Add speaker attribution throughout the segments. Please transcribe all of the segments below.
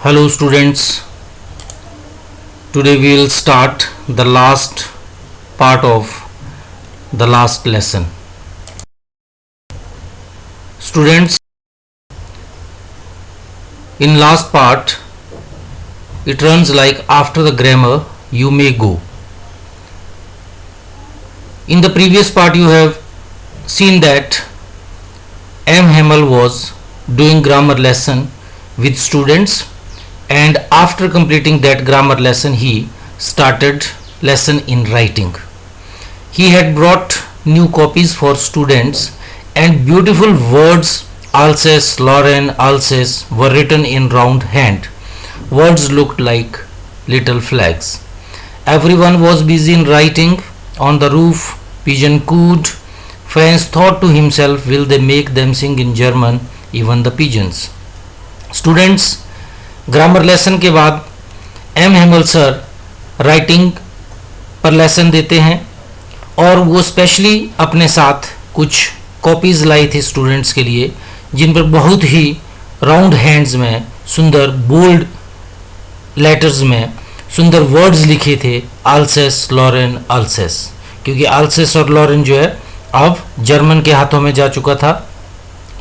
Speaker 1: Hello students, today we will start the last part of the last lesson. Students, in last part it runs like after the grammar you may go. In the previous part you have seen that M. Hamel was doing grammar lesson with students, and after completing that grammar lesson he started lesson in writing. He had brought new copies for students and beautiful words Alsace, Lorraine, Alsace were written in round hand. Words looked like little flags. Everyone was busy in writing. On the roof pigeon cooed. Franz thought to himself, will they make them sing in German, even the pigeons? Students, grammar lesson के बाद M Hamel sir writing पर lesson देते हैं और वो specially अपने साथ कुछ कॉपीज़ लाई थी स्टूडेंट्स के लिए, जिन पर बहुत ही राउंड हैंड्स में सुंदर बोल्ड लेटर्स में सुंदर वर्ड्स लिखे थे आल्सेस, लॉरेन, अल्सेस, क्योंकि आल्सेस और लॉरेन जो है अब जर्मन के हाथों में जा चुका था।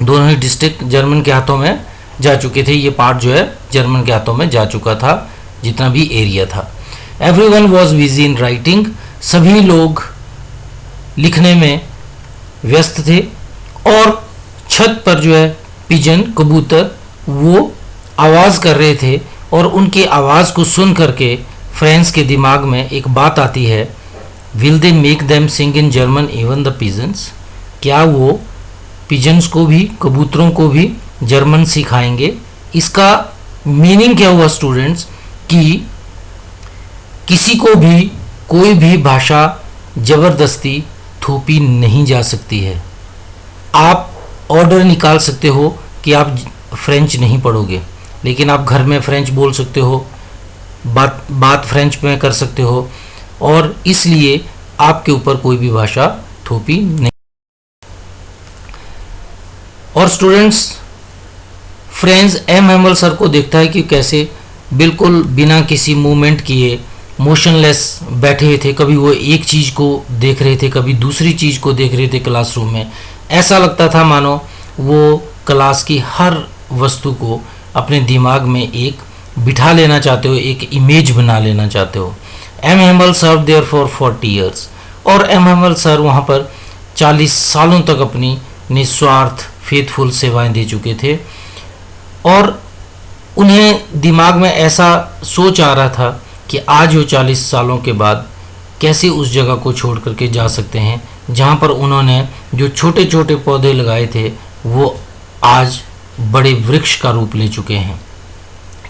Speaker 1: दोनों ही डिस्ट्रिक्ट जर्मन के हाथों में जा चुके थे। ये पार्ट जो है जर्मन के हाथों में जा चुका था, जितना भी एरिया था। Everyone was busy in writing, सभी लोग लिखने में व्यस्त थे। और छत पर जो है पिजन कबूतर वो आवाज़ कर रहे थे और उनकी आवाज़ को सुन करके फ्रेंड्स के दिमाग में एक बात आती है, will they make them sing in German even the pigeons? क्या वो पिजन्स को भी, कबूतरों को भी जर्मन सिखाएंगे? इसका मीनिंग क्या हुआ स्टूडेंट्स कि किसी को भी कोई भी भाषा ज़बरदस्ती थोपी नहीं जा सकती है। आप ऑर्डर निकाल सकते हो कि आप फ्रेंच नहीं पढ़ोगे, लेकिन आप घर में फ्रेंच बोल सकते हो, बात फ्रेंच में कर सकते हो, और इसलिए आपके ऊपर कोई भी भाषा थोपी नहीं। और students, friends M Hamel sir को देखता है कि कैसे बिल्कुल बिना किसी मूवमेंट किए मोशनलेस बैठे हुए थे। कभी वो एक चीज़ को देख रहे थे, कभी दूसरी चीज़ को देख रहे थे क्लासरूम में। ऐसा लगता था मानो वो क्लास की हर वस्तु को अपने दिमाग में एक बिठा लेना चाहते हो, एक इमेज बना लेना चाहते हो। M Hamel serve there for 40 years, और एम हेमल सर वहाँ पर 40 सालों तक अपनी निस्वार्थ फेथफुल सेवाएं दे चुके थे। और उन्हें दिमाग में ऐसा सोच आ रहा था कि आज वो 40 सालों के बाद कैसे उस जगह को छोड़ करके जा सकते हैं जहाँ पर उन्होंने जो छोटे छोटे पौधे लगाए थे वो आज बड़े वृक्ष का रूप ले चुके हैं।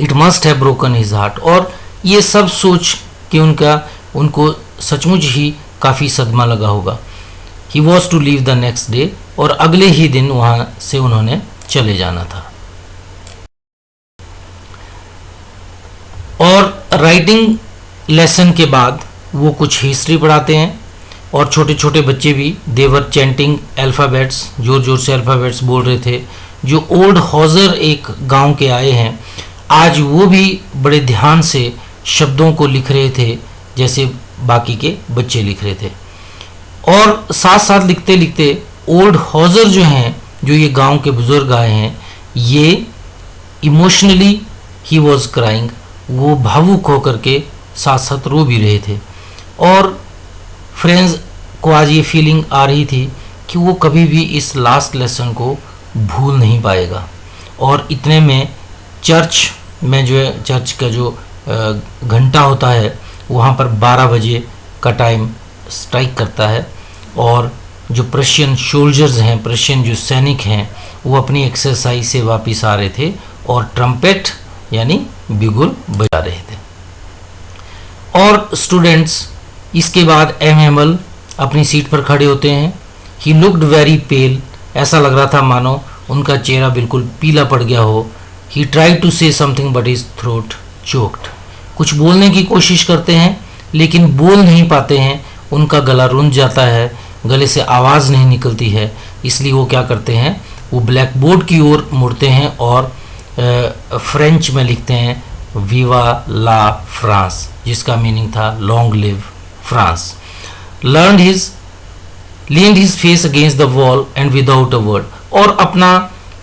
Speaker 1: It must have broken his heart, और ये सब सोच के उनको सचमुच ही काफ़ी सदमा लगा होगा। He was to leave the next day, और अगले ही दिन वहाँ से उन्होंने चले जाना था। और राइटिंग लेसन के बाद वो कुछ हिस्ट्री पढ़ाते हैं, और छोटे छोटे बच्चे भी देवर चैंटिंग अल्फ़ाबेट्स, जोर जोर से अल्फ़ाबेट्स बोल रहे थे। जो ओल्ड हॉजर एक गांव के आए हैं, आज वो भी बड़े ध्यान से शब्दों को लिख रहे थे जैसे बाकी के बच्चे लिख रहे थे। और साथ साथ लिखते लिखते ओल्ड हॉजर जो हैं, जो ये गांव के बुज़ुर्ग आए हैं, ये इमोशनली ही वॉज क्राइंग, वो भावुक होकर के साथ साथ रो भी रहे थे। और फ्रेंड्स को आज ये फीलिंग आ रही थी कि वो कभी भी इस लास्ट लेसन को भूल नहीं पाएगा। और इतने में चर्च में जो है, चर्च का जो घंटा होता है वहाँ पर 12 बजे का टाइम स्ट्राइक करता है, और जो प्रशियन सोल्जर्स हैं, प्रशियन जो सैनिक हैं, वो अपनी एक्सरसाइज से वापस आ रहे थे और ट्रम्पेट यानी बिगुल बजा रहे थे। और स्टूडेंट्स, इसके बाद एम हेमल अपनी सीट पर खड़े होते हैं। ही लुक्ड वेरी पेल, ऐसा लग रहा था मानो उनका चेहरा बिल्कुल पीला पड़ गया हो। He tried to say something but his throat choked, कुछ बोलने की कोशिश करते हैं लेकिन बोल नहीं पाते हैं, उनका गला रुंध जाता है, गले से आवाज़ नहीं निकलती है। इसलिए वो क्या करते हैं, वो ब्लैक बोर्ड की ओर मुड़ते हैं और फ्रेंच में लिखते हैं विवा ला फ्रांस, जिसका मीनिंग था long live France. leaned his face against the wall and without a word, और अपना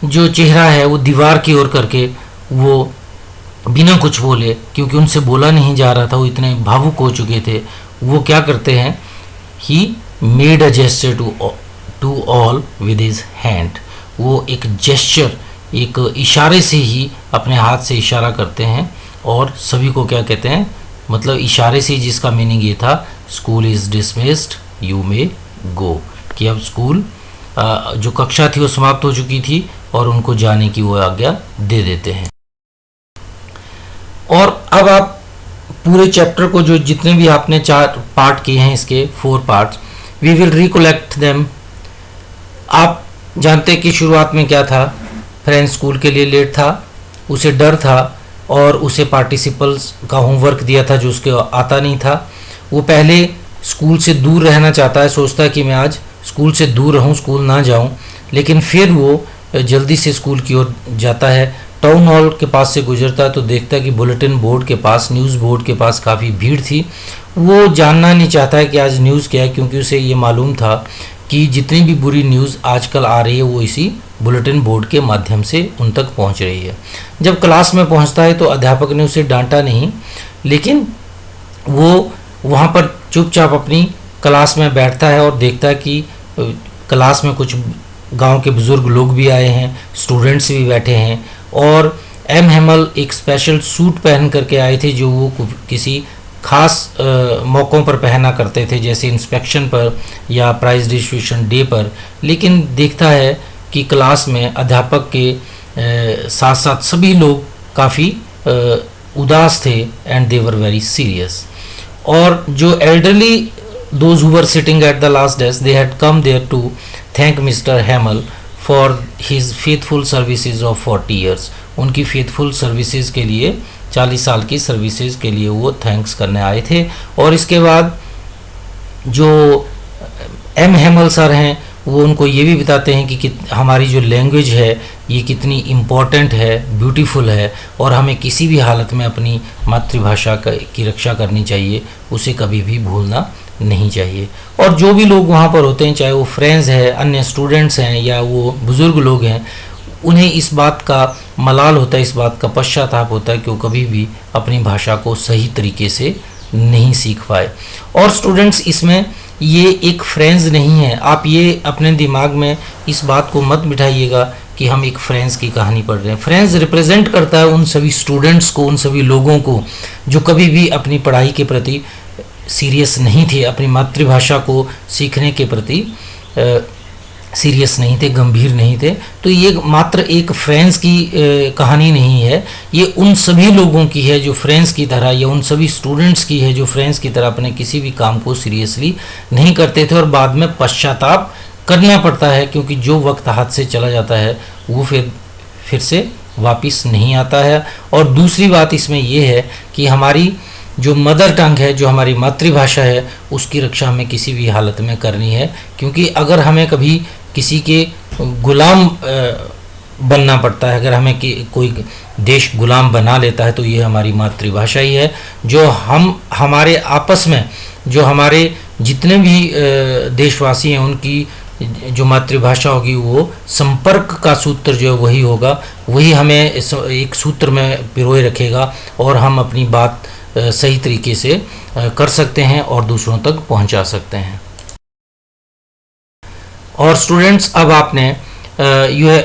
Speaker 1: जो चेहरा है वो दीवार की ओर करके वो बिना कुछ बोले, क्योंकि उनसे बोला नहीं जा रहा था, वो इतने भावुक हो चुके थे, वो क्या करते हैं, he made a gesture to all with his hand, वो एक जेस्चर, एक इशारे से ही अपने हाथ से इशारा करते हैं और सभी को क्या कहते हैं, मतलब इशारे से, जिसका मीनिंग ये था school is dismissed you may go, कि अब स्कूल जो कक्षा थी वो समाप्त हो चुकी थी और उनको जाने की वो आज्ञा दे देते हैं। और अब आप पूरे चैप्टर को, जो जितने भी आपने 4 पार्ट किए हैं, इसके 4 parts, we will recollect them. आप जानते कि शुरुआत में क्या था, फ्रेंच स्कूल के लिए लेट था, उसे डर था और उसे पार्टिसिपल्स का होमवर्क दिया था जो उसके आता नहीं था। वो पहले स्कूल से दूर रहना चाहता है, सोचता है कि मैं आज स्कूल से दूर रहूं, स्कूल ना जाऊं, लेकिन फिर वो जल्दी से स्कूल की ओर जाता है। टाउन हॉल के पास से गुजरता है तो देखता है कि बुलेटिन बोर्ड के पास, न्यूज़ बोर्ड के पास काफ़ी भीड़ थी। वो जानना नहीं चाहता है कि आज न्यूज़ क्या है, क्योंकि उसे ये मालूम था कि जितनी भी बुरी न्यूज़ आजकल आ रही है वो इसी बुलेटिन बोर्ड के माध्यम से उन तक पहुंच रही है। जब क्लास में पहुंचता है तो अध्यापक ने उसे डांटा नहीं, लेकिन वो वहाँ पर चुपचाप अपनी क्लास में बैठता है और देखता है कि क्लास में कुछ गांव के बुज़ुर्ग लोग भी आए हैं, स्टूडेंट्स भी बैठे हैं, और एम हेमल एक स्पेशल सूट पहन करके आए थे जो वो किसी खास मौक़ों पर पहना करते थे, जैसे इंस्पेक्शन पर या प्राइज़ डिस्ट्रीब्यूशन डे पर। लेकिन देखता है कि क्लास में अध्यापक के साथ साथ सभी लोग काफ़ी उदास थे, and they were very serious. और जो elderly, those who were sitting at the last desk, they had come there to thank mister Hamel for his faithful services of 40 years. उनकी फेथफुल सर्विसेज के लिए, 40 साल की सर्विसेज के लिए वो थैंक्स करने आए थे। और इसके बाद जो एम हेमल सर हैं वो उनको ये भी बताते हैं कि हमारी जो लैंग्वेज है ये कितनी इम्पॉर्टेंट है, ब्यूटीफुल है, और हमें किसी भी हालत में अपनी मातृभाषा की रक्षा करनी चाहिए, उसे कभी भी भूलना नहीं चाहिए। और जो भी लोग वहाँ पर होते हैं, चाहे वो फ्रेंड्स हैं, अन्य स्टूडेंट्स हैं या वो बुज़ुर्ग लोग हैं, उन्हें इस बात का मलाल होता है, इस बात का पश्चाताप होता है कि वो कभी भी अपनी भाषा को सही तरीके से नहीं सीख पाए। और स्टूडेंट्स, इसमें ये एक फ्रेंच नहीं है, आप ये अपने दिमाग में इस बात को मत बिठाइएगा कि हम एक फ्रेंच की कहानी पढ़ रहे हैं। फ्रेंच रिप्रेजेंट करता है उन सभी स्टूडेंट्स को, उन सभी लोगों को जो कभी भी अपनी पढ़ाई के प्रति सीरियस नहीं थे, अपनी मातृभाषा को सीखने के प्रति सीरियस नहीं थे, गंभीर नहीं थे। तो ये मात्र एक फ्रेंच की कहानी नहीं है, ये उन सभी लोगों की है जो फ्रेंच की तरह, या उन सभी स्टूडेंट्स की है जो फ्रेंच की तरह अपने किसी भी काम को सीरियसली नहीं करते थे और बाद में पश्चाताप करना पड़ता है, क्योंकि जो वक्त हाथ से चला जाता है वो फिर से वापस नहीं आता है। और दूसरी बात इसमें ये है कि हमारी जो मदर टंग है, जो हमारी मातृभाषा है, उसकी रक्षा हमें किसी भी हालत में करनी है, क्योंकि अगर हमें कभी किसी के गुलाम बनना पड़ता है, अगर हमें कोई देश गुलाम बना लेता है, तो ये हमारी मातृभाषा ही है। जो हमारे आपस में, जो हमारे जितने भी देशवासी हैं, उनकी जो मातृभाषा होगी वो संपर्क का सूत्र जो है वही होगा, वही हमें एक सूत्र में पिरोए रखेगा और हम अपनी बात सही तरीके से कर सकते हैं और दूसरों तक पहुंचा सकते हैं। और स्टूडेंट्स, अब आपने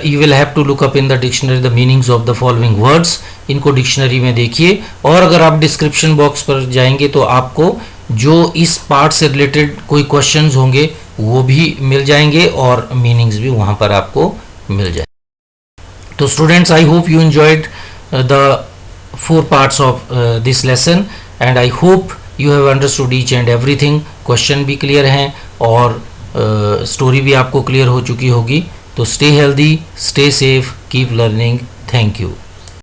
Speaker 1: you will have to look up in the dictionary the meanings of the following words. इनको डिक्शनरी में देखिए, और अगर आप डिस्क्रिप्शन बॉक्स पर जाएंगे तो आपको जो इस पार्ट से रिलेटेड कोई क्वेश्चंस होंगे वो भी मिल जाएंगे और मीनिंग्स भी वहाँ पर आपको मिल जाए। तो students, I hope you enjoyed the 4 parts of this lesson, and I hope you have understood each and everything. Question भी क्लियर हैं और स्टोरी भी आपको क्लियर हो चुकी होगी। तो stay healthy, stay safe, keep learning. Thank you.